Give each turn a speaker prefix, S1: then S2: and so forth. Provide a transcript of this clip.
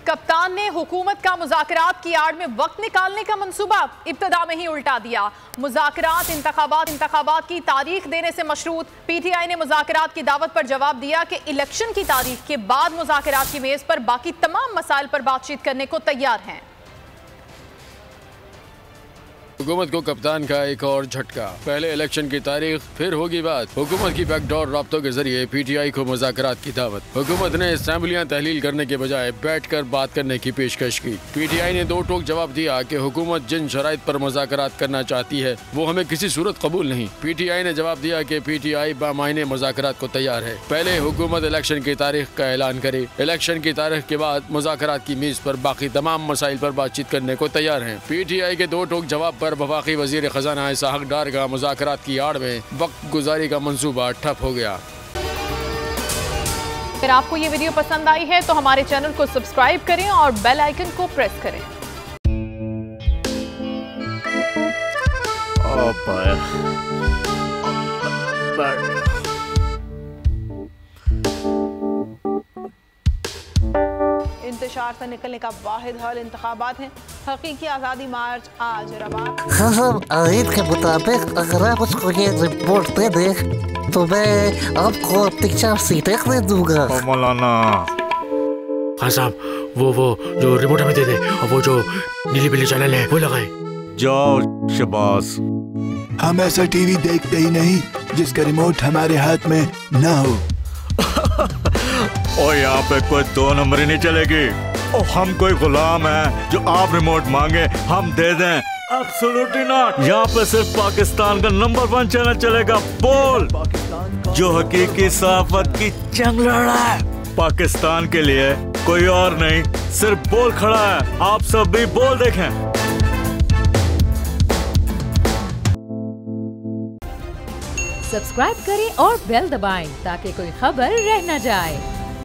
S1: कप्तान ने हुकूमत का मुज़ाकरात की आड़ में वक्त निकालने का मंसूबा इब्तदा में ही उल्टा दिया। मुज़ाकरात इंतखाबात की तारीख देने से मशरूत। पीटीआई ने मुज़ाकरात की दावत पर जवाब दिया कि इलेक्शन की तारीख के बाद मुज़ाकरात की मेज पर बाकी तमाम मसाइल पर बातचीत करने को तैयार हैं।
S2: हुकूमत को कप्तान का एक और झटका। पहले इलेक्शन की तारीख, फिर होगी बात। हुकूमत की बैकडोर राब्तों के जरिए पीटीआई को मुज़ाकरात की दावत। हुकूमत ने असेंबलियां तहलील करने के बजाय बैठकर बात करने की पेशकश की। पीटीआई ने दो टोक जवाब दिया कि हुकूमत जिन शराइत पर मुज़ाकरात करना चाहती है वो हमें किसी सूरत कबूल नहीं। पीटीआई ने जवाब दिया कि पीटीआई बामायने मुज़ाकरात को तैयार है। पहले हुकूमत इलेक्शन की तारीख का ऐलान करे, इलेक्शन की तारीख के बाद मुज़ाकरात की मेज पर बाकी तमाम मसाइल पर बातचीत करने को तैयार है। पीटीआई के दो टोक जवाब पर वफाकी वजीर खजाना इसहाक डार का मुज़ाकरात की आड़ में वक्त गुजारी का मंसूबा ठप हो गया।
S1: अगर आपको ये वीडियो पसंद आई है तो हमारे चैनल को सब्सक्राइब करें और बेल आइकन को प्रेस करें। इंतशार से निकलने का वाहिद हल इंतखाबात है। हकीकी आज़ादी मार्च आज रवा।
S3: ईद के मुताबिक अगर आप उसको ये रिपोर्ट दे दे तो मैं आपको अपनी 4 सीटें दे दूंगा।
S4: मौलाना
S5: हाँ साहब, वो जो रिमोट हमें दे दे और वो जो नीली पीली चैनल है वो लगाए।
S4: जाओ शबास।
S6: हम ऐसा टीवी देखते ही नहीं जिसका रिमोट हमारे हाथ में ना हो।
S4: और यहाँ पे कोई 2 नंबर ही नहीं चलेगी। और हम कोई गुलाम है जो आप रिमोट मांगे हम दे दें? Absolutely not. यहाँ पे सिर्फ पाकिस्तान का नंबर 1 चैनल चलेगा, बोल, जो हकीकी सहाफत की जंग लड़ रहा है। पाकिस्तान के लिए कोई और नहीं, सिर्फ बोल खड़ा है। आप सब भी बोल देखें।
S7: सब्सक्राइब करें और बेल दबाएं ताकि कोई खबर रह न जाए।